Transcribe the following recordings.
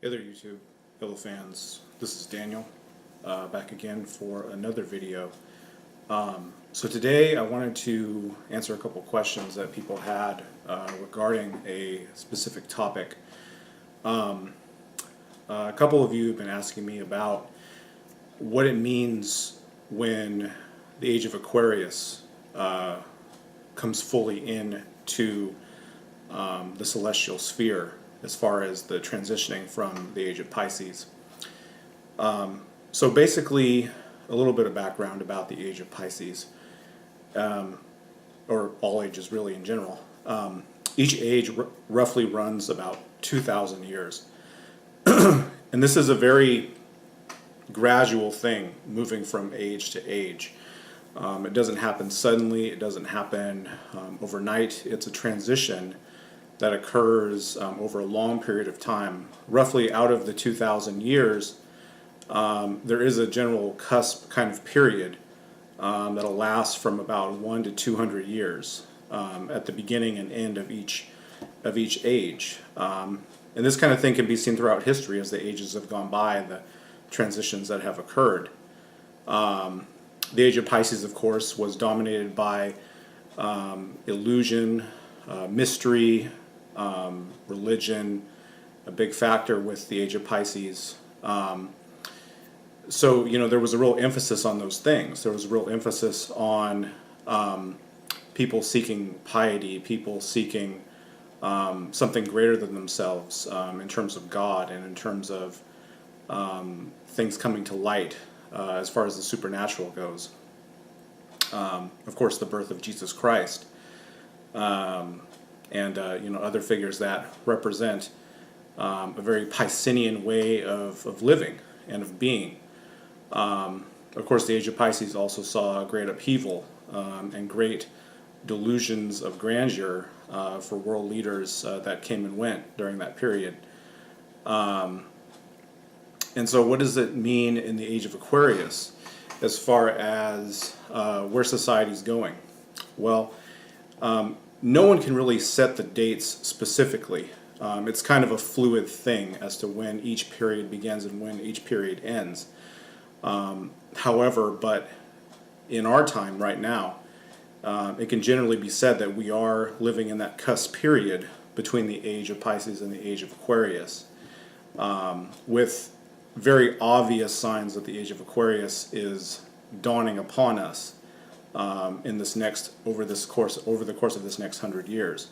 Hey there YouTube, fellow fans. This is Daniel, back again for another video. So today I wanted to answer a couple questions that people had regarding a specific topic. A couple of you have been asking me about what it means when the age of Aquarius comes fully into the celestial sphere, as far as the transitioning from the age of Pisces. So basically, a little bit of background about the age of Pisces, or all ages really in general. Each age roughly runs about 2,000 years. And this is a very gradual thing, moving from age to age. It doesn't happen suddenly, it doesn't happen overnight. It's a transition that occurs over a long period of time. Roughly out of the 2,000 years, there is a general cusp kind of period that'll last from about 1 to 200 years at the beginning and end of each age. And this kind of thing can be seen throughout history as the ages have gone by, the transitions that have occurred. The age of Pisces, of course, was dominated by illusion, mystery, religion, a big factor with the age of Pisces. So, there was a real emphasis on those things. There was a real emphasis on people seeking piety, people seeking something greater than themselves in terms of God and in terms of things coming to light as far as the supernatural goes. Of course, the birth of Jesus Christ. And other figures that represent a very Piscean way of living and of being. Of course, the age of Pisces also saw a great upheaval and great delusions of grandeur for world leaders that came and went during that period. And so what does it mean in the age of Aquarius as far as where society's going? Well, no one can really set the dates specifically. It's kind of a fluid thing as to when each period begins and when each period ends. However, but in our time right now, it can generally be said that we are living in that cusp period between the age of Pisces and the age of Aquarius, with very obvious signs that the age of Aquarius is dawning upon us. In this next over the course of this next 100 years,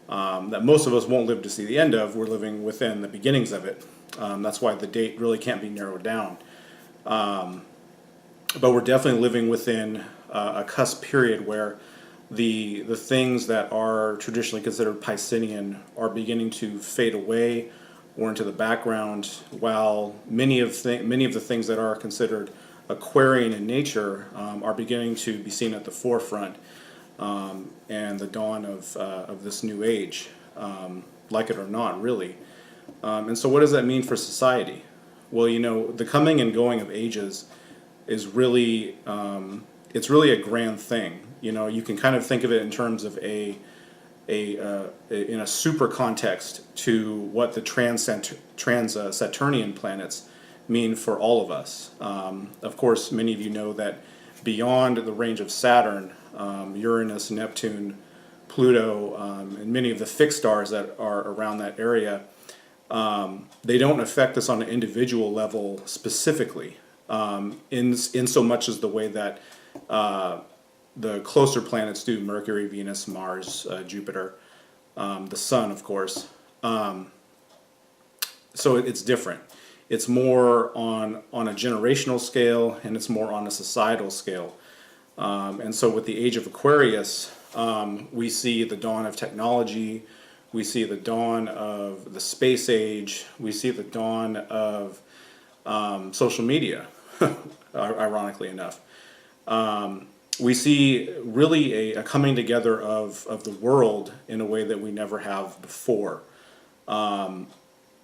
that most of us won't live to see the end of. We're living within the beginnings of it. That's why the date really can't be narrowed down. But we're definitely living within a cusp period where the things that are traditionally considered Piscean are beginning to fade away or into the background, while many of the things that are considered Aquarian in nature are beginning to be seen at the forefront, and the dawn of this new age, like it or not, really. And so what does that mean for society? Well, the coming and going of ages is really, it's really a grand thing. You can kind of think of it in terms of in a super context to what the trans-Saturnian planets mean for all of us. Of course, many of you know that beyond the range of Saturn, Uranus, Neptune, Pluto, and many of the fixed stars that are around that area, they don't affect us on an individual level specifically, in so much as the way that the closer planets do: Mercury, Venus, Mars, Jupiter, the Sun, of course. So it's different. It's more on a generational scale, and it's more on a societal scale. And so with the age of Aquarius, we see the dawn of technology, we see the dawn of the space age, we see the dawn of social media, ironically enough. We see really a coming together of the world in a way that we never have before.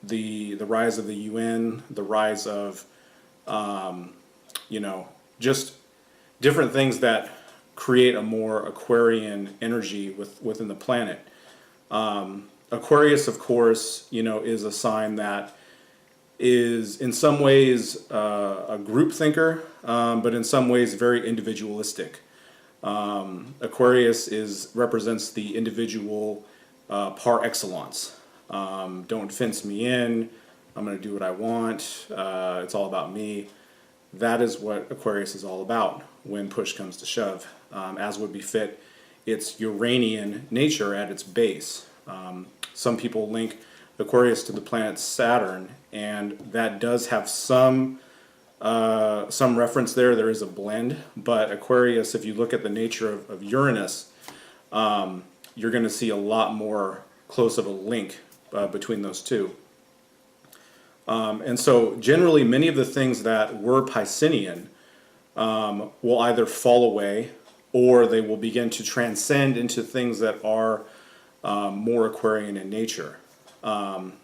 The rise of the UN, the rise of, just different things that create a more Aquarian energy within the planet. Aquarius, of course, is a sign that is in some ways a group thinker, but in some ways very individualistic. Aquarius represents the individual par excellence. Don't fence me in. I'm going to do what I want. It's all about me. That is what Aquarius is all about when push comes to shove. As would befit its Uranian nature at its base. Some people link Aquarius to the planet Saturn, and that does have some reference there. There is a blend, but Aquarius, if you look at the nature of Uranus, you're going to see a lot more close of a link between those two. And so generally many of the things that were Piscean will either fall away or they will begin to transcend into things that are more Aquarian in nature.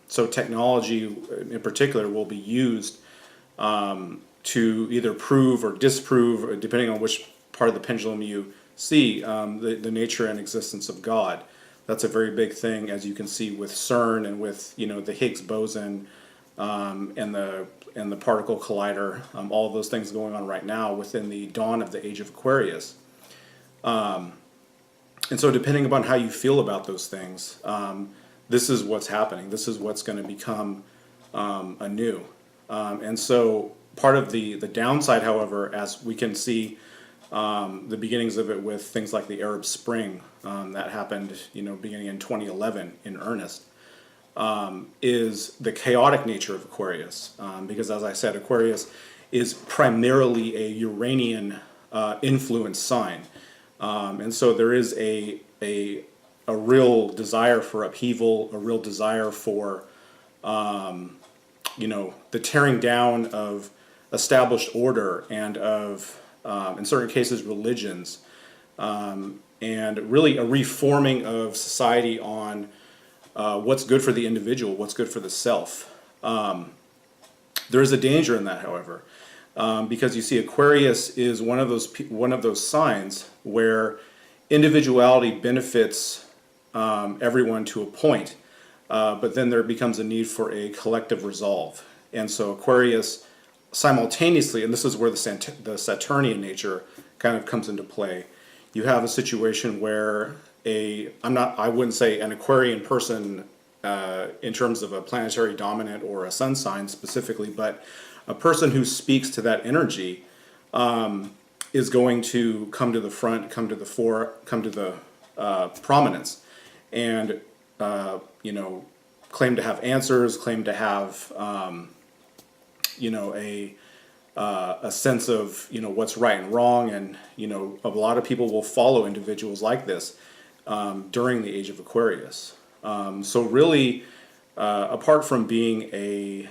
So technology in particular will be used to either prove or disprove, depending on which part of the pendulum you see, the nature and existence of God. That's a very big thing, as you can see with CERN and with the Higgs boson and the particle collider, all of those things going on right now within the dawn of the age of Aquarius. And so depending upon how you feel about those things, this is what's happening. This is what's going to become anew. And so part of the downside, however, as we can see the beginnings of it with things like the Arab Spring that happened, beginning in 2011 in earnest, is the chaotic nature of Aquarius. Because as I said, Aquarius is primarily a Uranian influence sign. And so there is a real desire for upheaval, a real desire for, the tearing down of established order and of, in certain cases, religions, and really a reforming of society on what's good for the individual, what's good for the self. There is a danger in that, however, because you see, Aquarius is one of those signs where individuality benefits everyone to a point, but then there becomes a need for a collective resolve. And so Aquarius simultaneously, and this is where the Saturnian nature kind of comes into play, you have a situation where I wouldn't say an Aquarian person in terms of a planetary dominant or a sun sign specifically, but a person who speaks to that energy is going to come to the front, come to the fore, come to the prominence, and claim to have answers, claim to have a sense of what's right and wrong, and a lot of people will follow individuals like this during the age of Aquarius. So really, apart from being a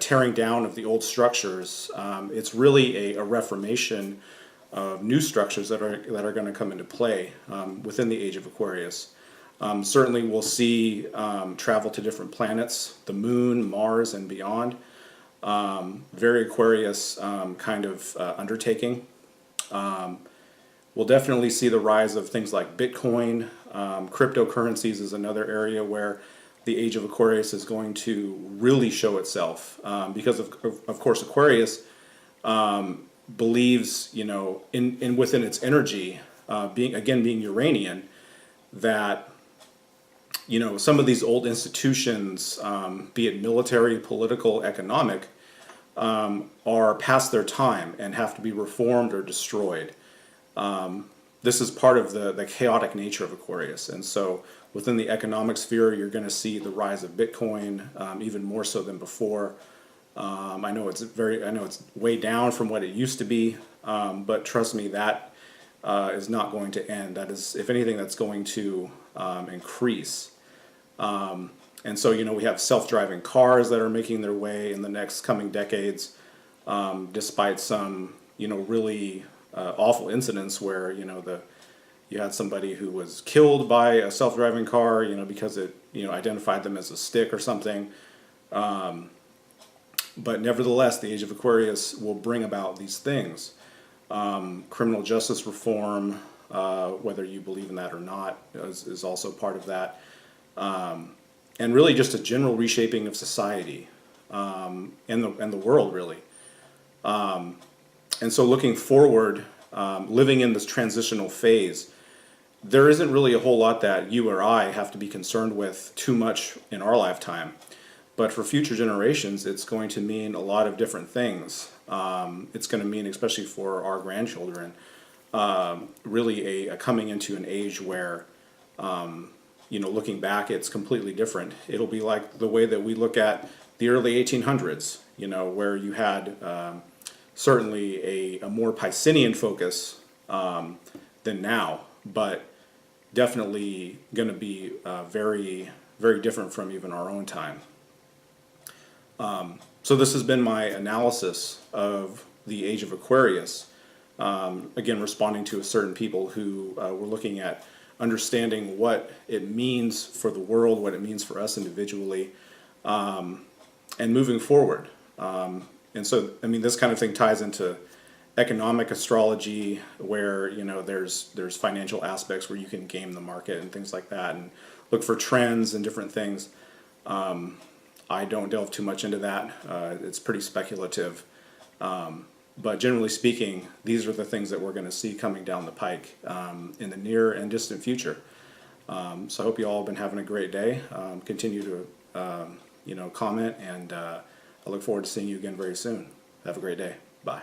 tearing down of the old structures, it's really a reformation of new structures that are going to come into play within the age of Aquarius. Certainly we'll see travel to different planets, the moon, Mars, and beyond. Very Aquarius kind of undertaking. We'll definitely see the rise of things like Bitcoin. Cryptocurrencies is another area where the age of Aquarius is going to really show itself, because of course Aquarius believes in within its energy, being Uranian, that some of these old institutions, be it military, political, economic, are past their time and have to be reformed or destroyed. This is part of the chaotic nature of Aquarius, and so within the economic sphere, you're going to see the rise of Bitcoin, even more so than before. I know it's way down from what it used to be, but trust me, that is not going to end. That is, if anything, that's going to increase. And so we have self-driving cars that are making their way in the next coming decades, despite some really awful incidents where you had somebody who was killed by a self-driving car because it identified them as a stick or something. But nevertheless, the age of Aquarius will bring about these things. Criminal justice reform, whether you believe in that or not, is also part of that. And really just a general reshaping of society. in the world, really. And so looking forward, living in this transitional phase, there isn't really a whole lot that you or I have to be concerned with too much in our lifetime. But for future generations, it's going to mean a lot of different things. It's going to mean, especially for our grandchildren, really a coming into an age where, looking back, it's completely different. It'll be like the way that we look at the early 1800s, where you had certainly a more Piscean focus than now, but definitely going to be very, very different from even our own time. So this has been my analysis of the age of Aquarius. Again, responding to certain people who were looking at understanding what it means for the world, what it means for us individually, and moving forward. And so, this kind of thing ties into economic astrology, where there's financial aspects where you can game the market and things like that, and look for trends and different things. I don't delve too much into that. It's pretty speculative. But generally speaking, these are the things that we're going to see coming down the pike in the near and distant future. So I hope you all have been having a great day. Continue to comment, and I look forward to seeing you again very soon. Have a great day. Bye.